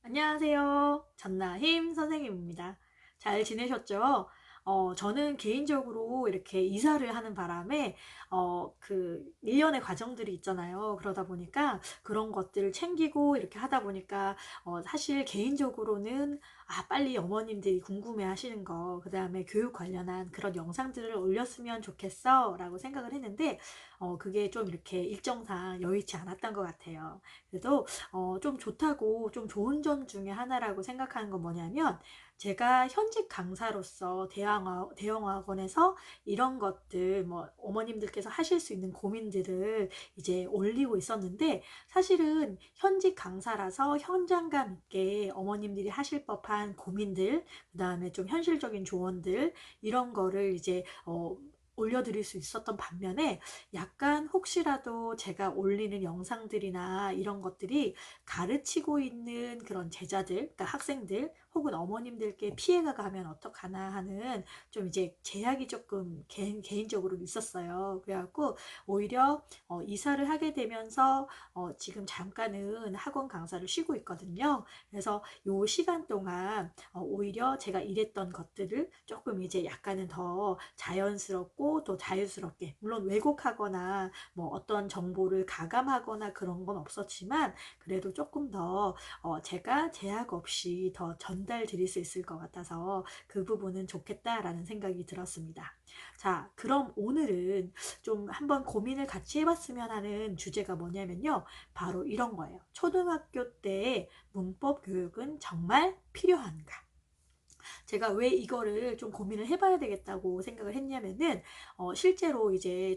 안녕하세요. 전나힘 선생님입니다. 잘 지내셨죠? 저는 개인적으로 이렇게 이사를 하는 바람에, 1년의 과정들이 있잖아요. 그러다 보니까 그런 것들을 챙기고 이렇게 하다 보니까, 사실 개인적으로는, 빨리 어머님들이 궁금해 하시는 거, 그 다음에 교육 관련한 그런 영상들을 올렸으면 좋겠어. 라고 생각을 했는데, 그게 좀 이렇게 일정상 여의치 않았던 것 같아요. 그래도 좀 좋다고 좀 좋은 점 중에 하나라고 생각하는 건 뭐냐면 제가 현직 강사로서 대형학원에서 이런 것들 뭐 어머님들께서 하실 수 있는 고민들을 이제 올리고 있었는데 사실은 현직 강사라서 현장감 있게 어머님들이 하실 법한 고민들 그 다음에 좀 현실적인 조언들 이런 거를 이제 올려드릴 수 있었던 반면에 약간 혹시라도 제가 올리는 영상들이나 이런 것들이 가르치고 있는 그런 제자들, 그러니까 학생들 혹은 어머님들께 피해가 가면 어떡하나 하는 좀 이제 제약이 조금 개인적으로 있었어요. 그래갖고 오히려 이사를 하게 되면서 지금 잠깐은 학원 강사를 쉬고 있거든요. 그래서 요 시간 동안 오히려 제가 일했던 것들을 조금 이제 약간은 더 자연스럽고 또 자유스럽게 물론 왜곡하거나 뭐 어떤 정보를 가감하거나 그런 건 없었지만 그래도 조금 더 제가 제약 없이 더 전달 드릴 수 있을 것 같아서 그 부분은 좋겠다라는 생각이 들었습니다. 자, 그럼 오늘은 좀 한번 고민을 같이 해봤으면 하는 주제가 뭐냐면요. 바로 이런 거예요. 초등학교 때의 문법 교육은 정말 필요한가? 제가 왜 이거를 좀 고민을 해봐야 되겠다고 생각을 했냐면은 실제로 이제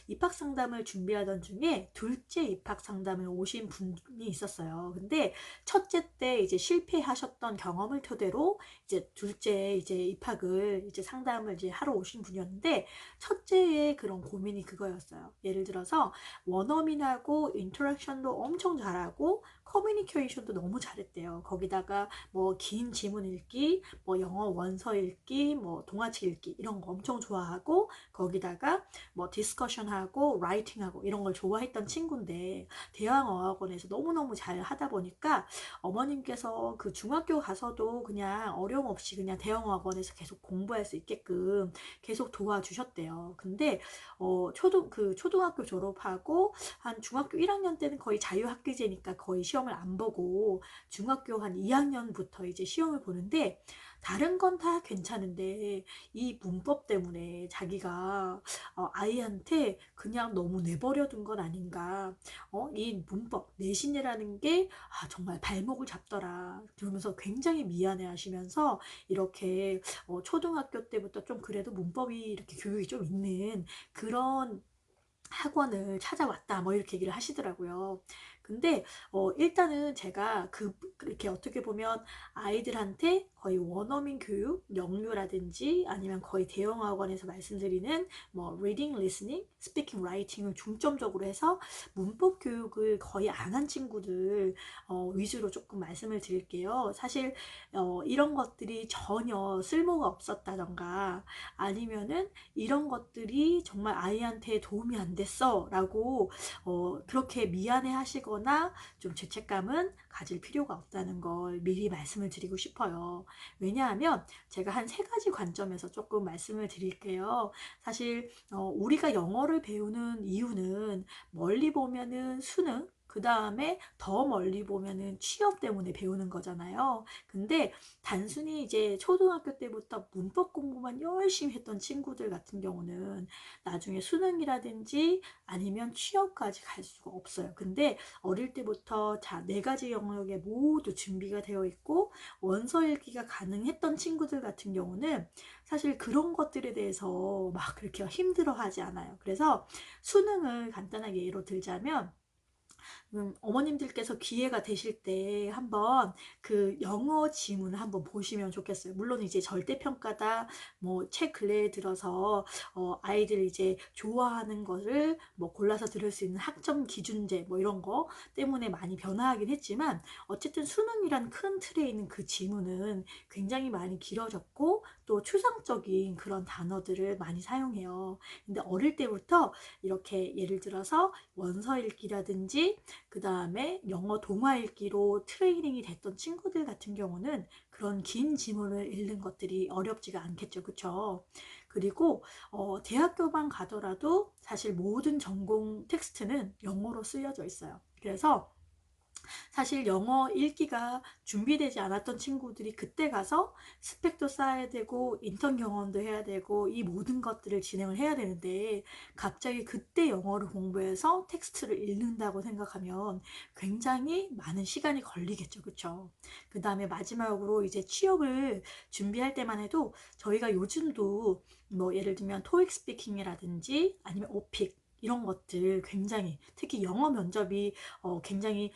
입학 상담을 준비하던 중에 둘째 입학 상담을 오신 분이 있었어요. 근데 첫째 때 이제 실패하셨던 경험을 토대로 이제 둘째 이제 입학을 이제 상담을 이제 하러 오신 분이었는데 첫째의 그런 고민이 그거였어요. 예를 들어서 원어민하고 인터랙션도 엄청 잘하고 커뮤니케이션도 너무 잘했대요. 거기다가 뭐 긴 지문 읽기, 뭐 영어 원서 읽기, 뭐 동화책 읽기 이런 거 엄청 좋아하고 거기다가 뭐 디스커션하고 라이팅하고 이런 걸 좋아했던 친구인데 대왕어학원에서 너무너무 잘 하다 보니까 어머님께서 그 중학교 가서도 그냥 어려움 없이 그냥 대형어학원에서 계속 공부할 수 있게끔 계속 도와주셨대요. 근데 초등학교 졸업하고 한 중학교 1학년 때는 거의 자유학기제니까 거의 시험을 안 보고 중학교 한 2학년부터 이제 시험을 보는데 다른 건 다 괜찮은데 이 문법 때문에 자기가 아이한테 그냥 너무 내버려 둔 건 아닌가. 이 문법 내신이라는 게 정말 발목을 잡더라. 그러면서 굉장히 미안해 하시면서 이렇게 초등학교 때부터 좀 그래도 문법이 이렇게 교육이 좀 있는 그런 학원을 찾아왔다 뭐 이렇게 얘기를 하시더라고요. 근데 일단은 제가 그렇게 어떻게 보면 아이들한테 거의 원어민 교육, 영유라든지 아니면 거의 대형 학원에서 말씀드리는 뭐 reading, listening, speaking, writing을 중점적으로 해서 문법 교육을 거의 안 한 친구들 위주로 조금 말씀을 드릴게요. 사실 이런 것들이 전혀 쓸모가 없었다던가 아니면은 이런 것들이 정말 아이한테 도움이 안 됐어 라고 그렇게 미안해 하시거나 좀 죄책감은 가질 필요가 없다는 걸 미리 말씀을 드리고 싶어요. 왜냐하면 제가 한 세 가지 관점에서 조금 말씀을 드릴게요. 사실 우리가 영어를 배우는 이유는 멀리 보면은 수능 그 다음에 더 멀리 보면은 취업 때문에 배우는 거잖아요. 근데 단순히 이제 초등학교 때부터 문법 공부만 열심히 했던 친구들 같은 경우는 나중에 수능이라든지 아니면 취업까지 갈 수가 없어요. 근데 어릴 때부터 네 가지 영역에 모두 준비가 되어 있고 원서 읽기가 가능했던 친구들 같은 경우는 사실 그런 것들에 대해서 막 그렇게 힘들어 하지 않아요. 그래서 수능을 간단하게 예로 들자면 어머님들께서 기회가 되실 때 한번 그 영어 지문을 한번 보시면 좋겠어요. 물론 이제 절대평가다 뭐 책 근래에 들어서 아이들 이제 좋아하는 거를 뭐 골라서 들을 수 있는 학점 기준제 뭐 이런 거 때문에 많이 변화하긴 했지만 어쨌든 수능이란 큰 틀에 있는 그 지문은 굉장히 많이 길어졌고 또 추상적인 그런 단어들을 많이 사용해요. 근데 어릴 때부터 이렇게 예를 들어서 원서 읽기라든지 친구들이라든지 그 다음에 영어 동화 읽기로 트레이닝이 됐던 친구들 같은 경우는 그런 긴 지문을 읽는 것들이 어렵지가 않겠죠. 그쵸? 그리고 대학교만 가더라도 사실 모든 전공 텍스트는 영어로 쓰여져 있어요. 그래서 사실 영어 읽기가 준비되지 않았던 친구들이 그때 가서 스펙도 쌓아야 되고 인턴 경험도 해야 되고 이 모든 것들을 진행을 해야 되는데 갑자기 그때 영어를 공부해서 텍스트를 읽는다고 생각하면 굉장히 많은 시간이 걸리겠죠. 그쵸? 그 다음에 마지막으로 이제 취업을 준비할 때만 해도 저희가 요즘도 뭐 예를 들면 토익 스피킹이라든지 아니면 오픽 이런 것들 굉장히 특히 영어 면접이 굉장히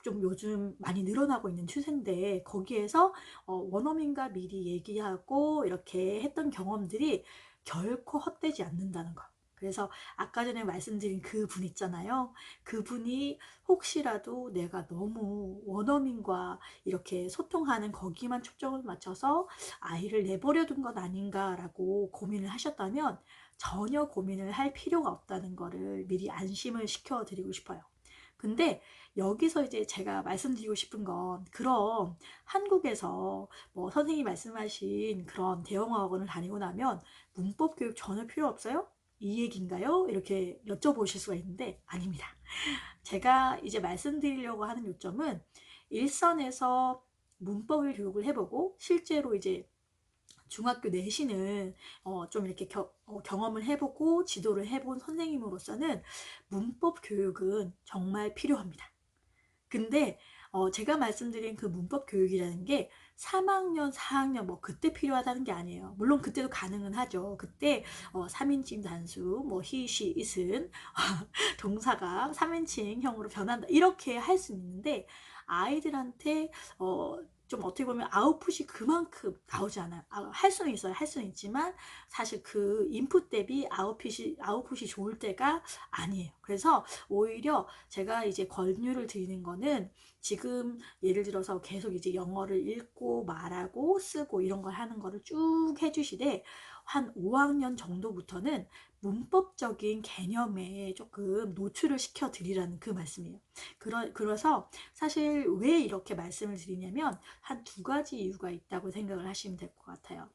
좀 요즘 많이 늘어나고 있는 추세인데 거기에서 원어민과 미리 얘기하고 이렇게 했던 경험들이 결코 헛되지 않는다는 거. 그래서 아까 전에 말씀드린 그 분 있잖아요. 그분이 혹시라도 내가 너무 원어민과 이렇게 소통하는 거기만 초점을 맞춰서 아이를 내버려 둔 것 아닌가라고 고민을 하셨다면 전혀 고민을 할 필요가 없다는 거를 미리 안심을 시켜드리고 싶어요. 근데 여기서 이제 제가 말씀드리고 싶은 건 그럼 한국에서 뭐 선생님이 말씀하신 그런 대형학원을 다니고 나면 문법 교육 전혀 필요 없어요? 이 얘기인가요? 이렇게 여쭤보실 수가 있는데 아닙니다. 제가 이제 말씀드리려고 하는 요점은 일선에서 문법을 교육을 해보고 실제로 이제 중학교 내신을 좀 이렇게 경험을 해보고 지도를 해본 선생님으로서는 문법 교육은 정말 필요합니다. 근데 제가 말씀드린 그 문법 교육이라는 게 3학년, 4학년 뭐 그때 필요하다는 게 아니에요. 물론 그때도 가능은 하죠. 그때 3인칭 단수, 뭐 he, she, it은 동사가 3인칭형으로 변한다. 이렇게 할 수 있는데 아이들한테 좀 어떻게 보면 아웃풋이 그만큼 나오지 않아요. 할 수는 있어요. 할 수는 있지만 사실 그 인풋 대비 아웃풋이 좋을 때가 아니에요. 그래서 오히려 제가 이제 권유를 드리는 거는 지금 예를 들어서 계속 이제 영어를 읽고 말하고 쓰고 이런 걸 하는 거를 쭉 해주시되 한 5학년 정도부터는 문법적인 개념에 조금 노출을 시켜 드리라는 그 말씀이에요. 그래서 사실 왜 이렇게 말씀을 드리냐면 한 두 가지 이유가 있다고 생각을 하시면 될 것 같아요.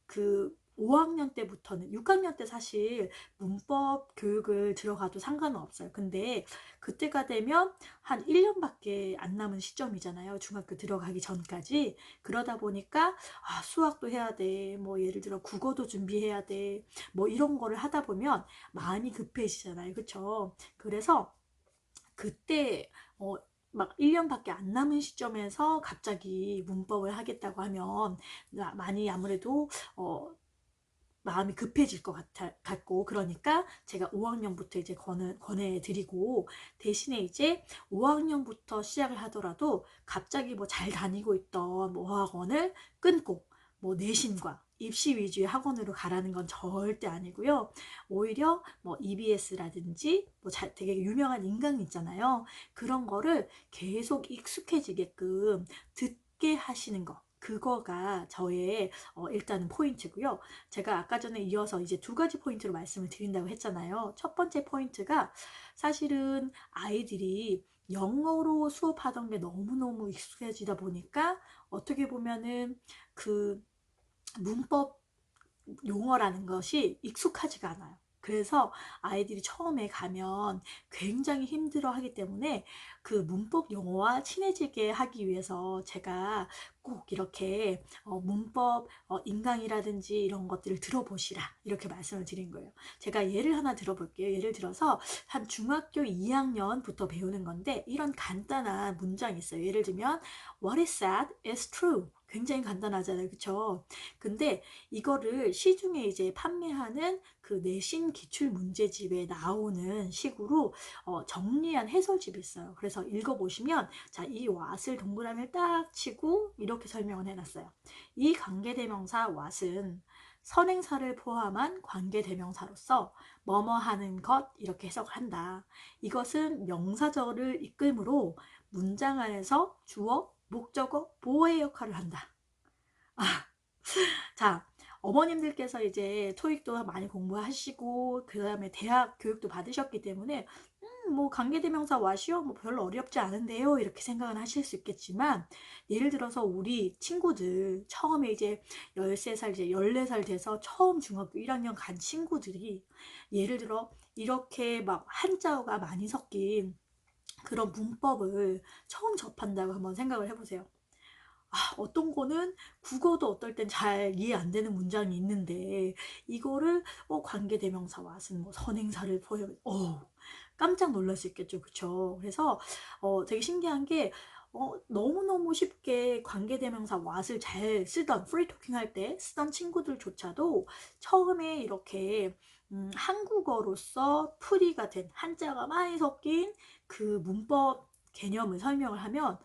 그 5학년 때부터는 6학년 때 사실 문법 교육을 들어가도 상관은 없어요. 근데 그때가 되면 한 1년밖에 안 남은 시점이잖아요. 중학교 들어가기 전까지. 그러다 보니까 수학도 해야 돼. 뭐 예를 들어 국어도 준비해야 돼. 뭐 이런 거를 하다 보면 마음이 급해지잖아요. 그쵸? 그래서 그때 막 1년밖에 안 남은 시점에서 갑자기 문법을 하겠다고 하면 많이 아무래도 마음이 급해질 것 같고 그러니까 제가 5학년부터 이제 권해드리고 대신에 이제 5학년부터 시작을 하더라도 갑자기 뭐 잘 다니고 있던 뭐 학원을 끊고 뭐 내신과 입시 위주의 학원으로 가라는 건 절대 아니고요. 오히려 뭐 EBS라든지 뭐 되게 유명한 인강 있잖아요. 그런 거를 계속 익숙해지게끔 듣게 하시는 거. 그거가 저의 일단은 포인트고요. 제가 아까 전에 이어서 이제 두 가지 포인트로 말씀을 드린다고 했잖아요. 첫 번째 포인트가 사실은 아이들이 영어로 수업하던 게 너무너무 익숙해지다 보니까 어떻게 보면은 그 문법 용어라는 것이 익숙하지가 않아요. 그래서 아이들이 처음에 가면 굉장히 힘들어 하기 때문에 그 문법 용어와 친해지게 하기 위해서 제가 꼭 이렇게 문법 인강이라든지 이런 것들을 들어보시라 이렇게 말씀을 드린 거예요. 제가 예를 하나 들어볼게요. 예를 들어서 한 중학교 2학년부터 배우는 건데 이런 간단한 문장이 있어요. 예를 들면 What is sad is true. 굉장히 간단하잖아요. 그쵸? 근데 이거를 시중에 이제 판매하는 그 내신 기출 문제집에 나오는 식으로 정리한 해설집이 있어요. 그래서 읽어보시면 자, 이 what을 동그라미를 딱 치고 이렇게 설명을 해놨어요. 이 관계대명사 what은 선행사를 포함한 관계대명사로서 뭐뭐 하는 것 이렇게 해석을 한다. 이것은 명사절을 이끌므로 문장 안에서 주어, 목적어, 보어의 역할을 한다. 자, 어머님들께서 이제 토익도 많이 공부하시고 그 다음에 대학 교육도 받으셨기 때문에 뭐 관계대명사 what이요? 뭐 별로 어렵지 않은데요. 이렇게 생각은 하실 수 있겠지만, 예를 들어서 우리 친구들 처음에 이제 13살 이제 14살 돼서 처음 중학교 1학년 간 친구들이 예를 들어 이렇게 막 한자어가 많이 섞인 그런 문법을 처음 접한다고 한번 생각을 해보세요. 어떤 거는 국어도 어떨 땐 잘 이해 안 되는 문장이 있는데 이거를 관계대명사 왓은 뭐 선행사를 포함 깜짝 놀랄 수 있겠죠. 그쵸? 그래서 되게 신기한 게 너무너무 쉽게 관계대명사 what을 잘 쓰던 프리토킹 할 때 쓰던 친구들조차도 처음에 이렇게 한국어로서 풀이가 된 한자가 많이 섞인 그 문법 개념을 설명을 하면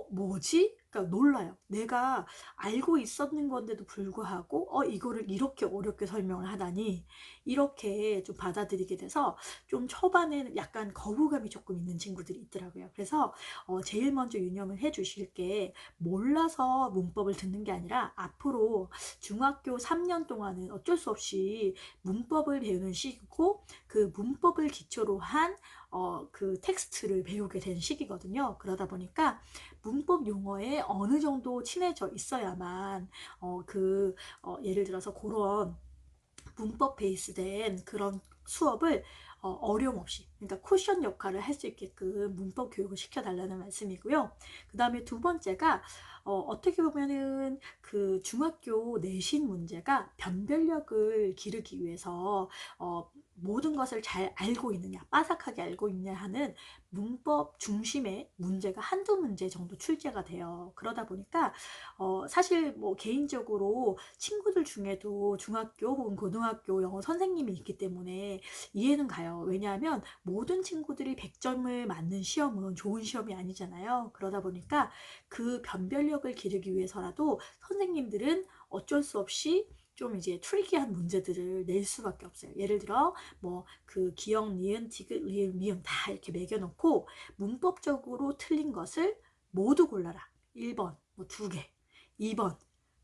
뭐지? 그러니까 놀라요. 내가 알고 있었는 건데도 불구하고 이거를 이렇게 어렵게 설명을 하다니 이렇게 좀 받아들이게 돼서 좀 초반에는 약간 거부감이 조금 있는 친구들이 있더라고요. 그래서 제일 먼저 유념을 해 주실 게 몰라서 문법을 듣는 게 아니라 앞으로 중학교 3년 동안은 어쩔 수 없이 문법을 배우는 시기고 그 문법을 기초로 한 그 텍스트를 배우게 된 시기거든요. 그러다 보니까 문법 용어에 어느 정도 친해져 있어야만 예를 들어서 그런 문법 베이스된 그런 수업을 어려움 없이, 그러니까 쿠션 역할을 할 수 있게끔 문법 교육을 시켜달라는 말씀이고요. 그 다음에 두 번째가 어떻게 보면은 그 중학교 내신 문제가 변별력을 기르기 위해서 모든 것을 잘 알고 있느냐, 빠삭하게 알고 있느냐 하는 문법 중심의 문제가 한두 문제 정도 출제가 돼요. 그러다 보니까 사실 뭐 개인적으로 친구들 중에도 중학교 혹은 고등학교 영어 선생님이 있기 때문에 이해는 가요. 왜냐하면 모든 친구들이 100점을 맞는 시험은 좋은 시험이 아니잖아요. 그러다 보니까 그 변별력을 기르기 위해서라도 선생님들은 어쩔 수 없이 좀 이제 트리키한 문제들을 낼 수밖에 없어요. 예를 들어 뭐 그 기역, 니은, 디귿, 리을, 미음 다 이렇게 매겨놓고 문법적으로 틀린 것을 모두 골라라. 1번 뭐 2개, 2번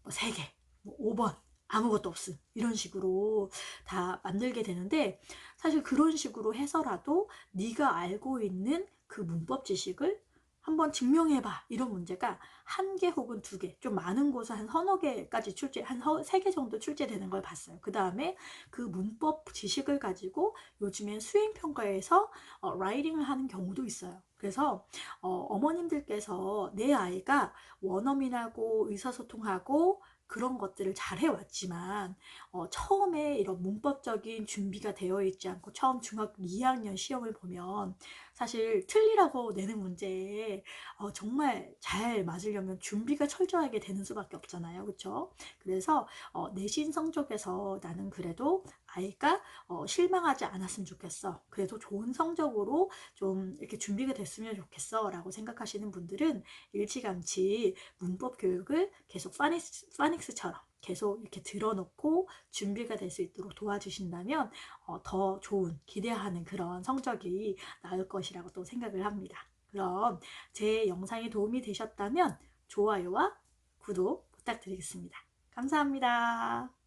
뭐 3개, 뭐 5번 아무것도 없음, 이런 식으로 다 만들게 되는데, 사실 그런 식으로 해서라도 네가 알고 있는 그 문법 지식을 한번 증명해봐, 이런 문제가 한 개 혹은 2개, 좀 많은 곳은 한 서너 개까지 한 3개 정도 출제되는 걸 봤어요. 그 다음에 그 문법 지식을 가지고 요즘엔 수행평가에서 라이팅을 하는 경우도 있어요. 그래서 어머님들께서 내 아이가 원어민하고 의사소통하고 그런 것들을 잘 해왔지만 처음에 이런 문법적인 준비가 되어 있지 않고 처음 중학교 2학년 시험을 보면 사실 틀리라고 내는 문제에 정말 잘 맞으려면 준비가 철저하게 되는 수밖에 없잖아요. 그렇죠? 그래서 내신 성적에서 나는 그래도 아이가 실망하지 않았으면 좋겠어, 그래도 좋은 성적으로 좀 이렇게 준비가 됐으면 좋겠어 라고 생각하시는 분들은 일찌감치 문법 교육을 계속 파닉스처럼 계속 이렇게 들어놓고 준비가 될 수 있도록 도와주신다면 더 좋은, 기대하는 그런 성적이 나올 것이라고 또 생각을 합니다. 그럼 제 영상이 도움이 되셨다면 좋아요와 구독 부탁드리겠습니다. 감사합니다.